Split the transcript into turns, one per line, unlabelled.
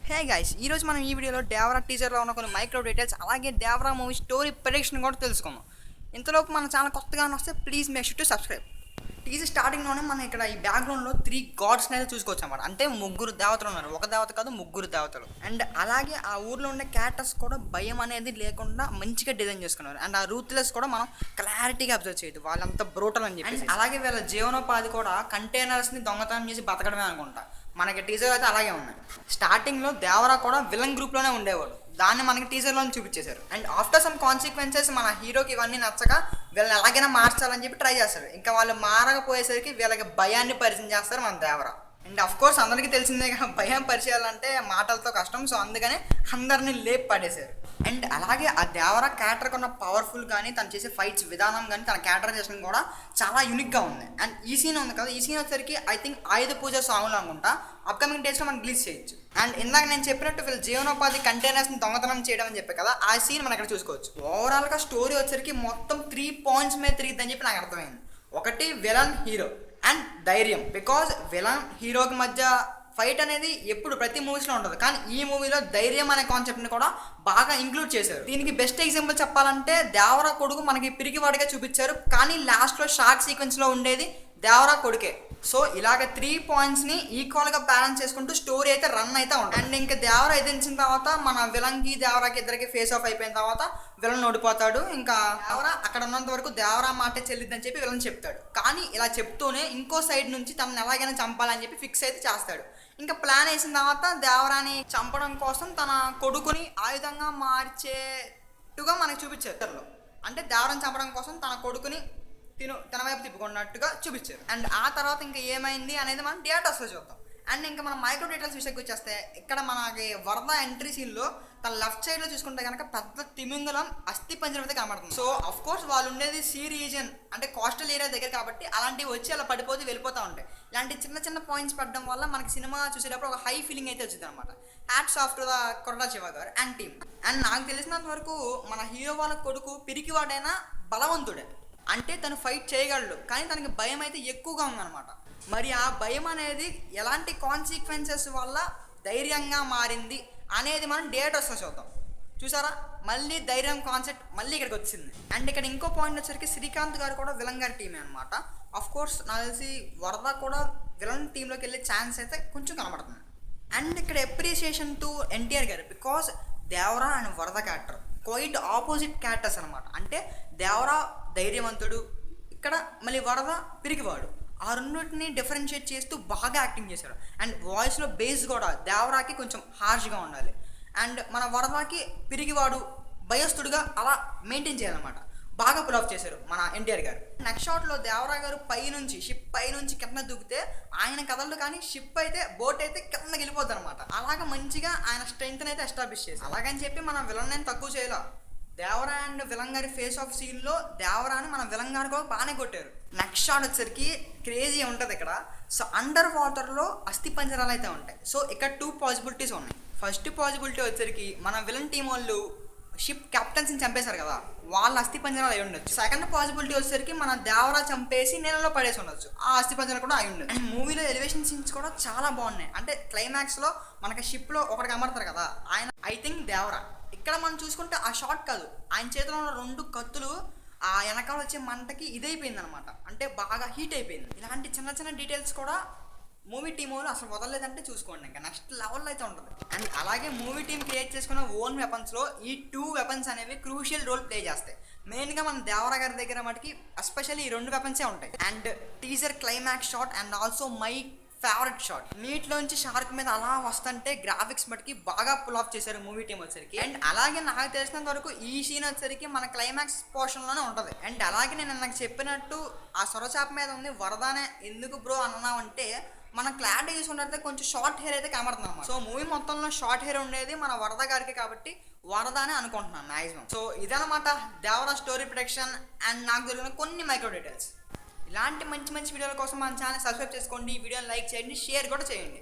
Hey guys, ఈరోజు మనం ఈ వీడియోలో దేవరా టీజర్లో ఉన్న కొన్ని మైక్రో డీటెయిల్స్ అలాగే దేవరా మూవీ స్టోరీ ప్రెడిక్షన్ కూడా తెలుసుకుందాం. ఇంతలోపు మన ఛానల్ కొత్తగా వస్తే please make sure to subscribe. Teaser స్టార్టింగ్లోనే మనం ఇక్కడ ఈ బ్యాక్గ్రౌండ్లో 3 గాడ్స్ని అయితే చూసుకోవచ్చు అన్నమాట. అంటే ముగ్గురు దేవతలు ఉన్నారు, ఒక దేవత కాదు ముగ్గురు దేవతలు. అండ్ అలాగే ఆ ఊర్లో ఉండే క్యారెక్టర్స్ కూడా భయం అనేది లేకుండా మంచిగా డిజైన్ చేసుకున్నారు. అండ్ ఆ రూత్లెస్ కూడా మనం క్లారిటీగా అబ్జర్వ్ చేయదు, వాళ్ళంతా బ్రూటల్ అని చెప్పి. అలాగే వీళ్ళ జీవనోపాధి కూడా కంటైనర్స్ని దొంగతనం చేసి బతకడమే అనుకుంటా. మనకి టీజర్ అయితే అలాగే ఉన్నాయి. స్టార్టింగ్లో దేవరా కూడా విలన్ గ్రూప్లోనే ఉండేవాడు, దాన్ని మనకి టీజర్లో చూపించేశారు. అండ్ ఆఫ్టర్ సమ్ కాన్సిక్వెన్సెస్ మన హీరోకి ఇవన్నీ నచ్చక వీళ్ళని ఎలాగైనా మార్చాలని చెప్పి ట్రై చేస్తారు. ఇంకా వాళ్ళు మారకపోయేసరికి వీళ్ళకి భయాన్ని పరిచయం చేస్తారు మన దేవరా. అండ్ అఫ్ కోర్స్ అందరికీ తెలిసిందే కదా, భయం పరిచయాలంటే మాటలతో కష్టం. సో అందుకనే అందరినీ లేపి పడేశారు. అండ్ అలాగే ఆ దేవరా క్యారెక్టర్ ఉన్న పవర్ఫుల్ కానీ తను చేసే ఫైట్స్ విధానం కానీ తన క్యారెక్టరైజేషన్ కూడా చాలా యూనిక్గా ఉంది. అండ్ ఈ సీన్ ఉంది కదా, ఈ సీన్ వచ్చేసరికి ఐ థింక్ ఆయుధ పూజ సాంగ్లో అనుకుంటా అప్కమింగ్ డేస్లో మనం రిలీజ్ చేయొచ్చు. అండ్ ఇందాక నేను చెప్పినట్టు వీళ్ళు జీవనోపాధి కంటైనర్స్ని దొంగతనం చేయడం అని చెప్పే కదా, ఆ సీన్ మనం ఇక్కడ చూసుకోవచ్చు. ఓవరాల్గా స్టోరీ వచ్చేసరికి మొత్తం 3 పాయింట్స్ మీద తిరిగిద్దని చెప్పి నాకు అర్థమైంది. ఒకటి విలన్ హీరో అండ్ ధైర్యం. బికాజ్ విలన్ హీరోకి మధ్య ఫైట్ అనేది ఎప్పుడు ప్రతి మూవీస్లో ఉంటుంది, కానీ ఈ మూవీలో ధైర్యం అనే కాన్సెప్ట్ని కూడా బాగా ఇంక్లూడ్ చేశారు. దీనికి బెస్ట్ ఎగ్జాంపుల్ చెప్పాలంటే దేవరా కొడుకు మనకి పిరికివాడిగా చూపించారు, కానీ లాస్ట్లో షార్ట్ సీక్వెన్స్లో ఉండేది దేవరా కొడుకే. సో ఇలాగ 3 పాయింట్స్ని ఈక్వల్గా బ్యాలెన్స్ చేసుకుంటూ స్టోరీ అయితే రన్ అయితే ఉంటుంది. అండ్ ఇంకా దేవరా ఎదించిన తర్వాత మన విలన్కి దేవరాకి ఇద్దరికి ఫేస్ ఆఫ్ అయిపోయిన తర్వాత విలన్ ఓడిపోతాడు. ఇంకా దేవరా అక్కడ ఉన్నంత వరకు దేవరా మాటే చెల్లిద్దని చెప్పి విలన్ చెప్తాడు. కానీ ఇలా చెప్తూనే ఇంకో సైడ్ నుంచి తనని ఎలాగైనా చంపాలని చెప్పి ఫిక్స్ అయితే చేస్తాడు. ఇంకా ప్లాన్ వేసిన తర్వాత దేవరాని చంపడం కోసం తన కొడుకుని ఆయుధంగా మార్చేట్టుగా మనకి చూపించారు. అంటే దేవరాని చంపడం కోసం తన కొడుకుని తన వైపు తిప్పుకున్నట్టుగా చూపించారు. అండ్ ఆ తర్వాత ఇంకా ఏమైంది అనేది మనం థియేటర్స్లో చూద్దాం. అండ్ ఇంకా మనం మైక్రో డీటెయిల్స్ విషయానికి వచ్చేస్తే ఇక్కడ మనకి వరద ఎంట్రీ సీన్లో తన లెఫ్ట్ సైడ్లో చూసుకుంటే కనుక పెద్ద తిమింగలం అస్థి పంజరం అయితే కనబడుతుంది. సో అఫ్ కోర్స్ వాళ్ళు ఉండేది సీ రీజన్ అంటే కోస్టల్ ఏరియా దగ్గర కాబట్టి అలాంటివి వచ్చి అలా పడిపోతే వెళ్ళిపోతూ ఉంటాయి. ఇలాంటి చిన్న చిన్న పాయింట్స్ పడడం వల్ల మనకి సినిమా చూసేటప్పుడు ఒక హై ఫీలింగ్ అయితే వచ్చింది అనమాట. హ్యాట్స్ ఆఫ్ టు ద కొరడా శివ గారు అండ్ టీమ్. అండ్ నాకు తెలిసినంత వరకు మన హీరో వాళ్ళ కొడుకు పిరికివాడైనా బలవంతుడే, అంటే తను ఫైట్ చేయగలడు, కానీ తనకి భయం అయితే ఎక్కువగా ఉందన్నమాట. మరి ఆ భయం అనేది ఎలాంటి కాన్సిక్వెన్సెస్ వల్ల ధైర్యంగా మారింది అనేది మనం థియేటర్స్లో చూద్దాం. చూసారా, మళ్ళీ ధైర్యం కాన్సెప్ట్ మళ్ళీ ఇక్కడికి వచ్చింది. అండ్ ఇక్కడ ఇంకో పాయింట్ వచ్చరికి శ్రీకాంత్ గారు కూడా విలన్ గారి టీమే అనమాట. అఫ్ కోర్స్ నాకు తెలిసి వరద కూడా విలన్ టీంలోకి వెళ్ళే ఛాన్స్ అయితే కొంచెం కనబడుతుంది. అండ్ ఇక్కడ అప్రిసియేషన్ టు ఎన్టీఆర్ గారు, బికాస్ దేవరా అండ్ వరద క్యారెక్టర్ క్వైట్ ఆపోజిట్ క్యారెక్టర్స్ అనమాట. అంటే దేవరా ధైర్యవంతుడు, ఇక్కడ మళ్ళీ వరద పిరికివాడు. ఆ రెండింటిని డిఫరెన్షియేట్ చేస్తూ బాగా యాక్టింగ్ చేశారు. అండ్ వాయిస్లో బేస్ కూడా దేవరాకి కొంచెం హార్ష్గా ఉండాలి, అండ్ మన వరదకి పిరికివాడు భయస్తుడుగా అలా మెయింటైన్ చేయాలన్నమాట. బాగా పుల్ ఆఫ్ చేశారు మన ఎన్టీఆర్ గారు. నెక్స్ట్ షాట్లో దేవరా గారు షిప్ పై నుంచి కింద దూకితే ఆయన కదలడు, కానీ షిప్ అయితే బోట్ అయితే కిందకి వెళ్ళిపోద్ది అనమాట. అలాగ మంచిగా ఆయన స్ట్రెంగ్త్ అయితే ఎస్టాబ్లిష్ చేశారు. అలాగని చెప్పి మనం విలన్ నేను తక్కువ చేయాల. దేవరా అండ్ విలన్ గారి ఫేస్ ఆఫ్ సీన్లో దేవరాని మన విలన్ గారు కూడా బాగానే కొట్టారు. నెక్స్ట్ షాట్ వచ్చేసరికి క్రేజీ ఉంటుంది ఇక్కడ. సో అండర్ వాటర్లో అస్థి పంజరాలు అయితే ఉంటాయి. సో ఇక్కడ 2 పాసిబిలిటీస్ ఉన్నాయి. ఫస్ట్ పాసిబిలిటీ వచ్చేసరికి మన విలన్ టీం వాళ్ళు షిప్ కెప్టెన్స్ని చంపేశారు కదా, వాళ్ళ అస్థి పంజరాలు అయి ఉండొచ్చు. సెకండ్ పాసిబిలిటీ వచ్చేసరికి మన దేవరా చంపేసి నీళ్ళలో పడేసి ఉండొచ్చు, ఆ అస్థి పంజరాలు కూడా అయి ఉండొచ్చు. అండ్ మూవీలో ఎలివేషన్ సీన్స్ కూడా చాలా బాగున్నాయి. అంటే క్లైమాక్స్లో మనకి షిప్లో ఒకటికి అమర్తారు కదా, ఆయన ఐ థింక్ దేవరా. ఇక్కడ మనం చూసుకుంటే ఆ షాట్ కాదు, ఆయన చేతిలో ఉన్న 2 కత్తులు ఆ వెనకాల వచ్చే మంటకి ఇదైపోయింది అనమాట. అంటే బాగా హీట్ అయిపోయింది. ఇలాంటి చిన్న చిన్న డీటెయిల్స్ కూడా మూవీ టీం వాళ్ళు అసలు వదలలేదంటే చూసుకోండి, ఇంకా నెక్స్ట్ లెవెల్లో అయితే ఉంటుంది. అండ్ అలాగే మూవీ టీం క్రియేట్ చేసుకున్న ఓన్ వెపన్స్లో ఈ 2 వెపన్స్ అనేవి క్రూషియల్ రోల్ ప్లే చేస్తాయి. మెయిన్గా మన దేవరా గారి దగ్గర మటుకి ఎస్పెషల్లీ ఈ 2 వెపన్సే ఉంటాయి. And teaser climax shot and also my favourite shot, నీటిలోంచి షార్క్ మీద అలా వస్తుంటే గ్రాఫిక్స్ మటుకి బాగా పుల్ ఆఫ్ చేశారు మూవీ టీం వచ్చరికి. అండ్ అలాగే నాకు తెలిసినంత వరకు ఈ సీన్ వచ్చరికి మన క్లైమాక్స్ పోర్షన్లోనే ఉంటుంది. అండ్ అలాగే నేను నాకు చెప్పినట్టు ఆ సొరచాప మీద ఉంది వరదానే ఎందుకు బ్రో అన్నామంటే మనం క్లారిటీ చూసుకుంటే కొంచెం షార్ట్ హెయిర్ అయితే కనబడుతున్నాం. సో మూవీ మొత్తంలో షార్ట్ హెయిర్ ఉండేది మన వరద గారికి కాబట్టి వరద అని అనుకుంటున్నాను మ్యాక్సిమం. సో ఇదనమాట దేవరా స్టోరీ ప్రొడక్షన్ అండ్ నాకు జరిగిన కొన్ని మైక్రో డీటెయిల్స్. ఇలాంటి మంచి మంచి వీడియోల కోసం మన ఛానల్ సబ్స్క్రైబ్ చేసుకోండి, ఈ వీడియోని లైక్ చేయండి, షేర్ కూడా చేయండి.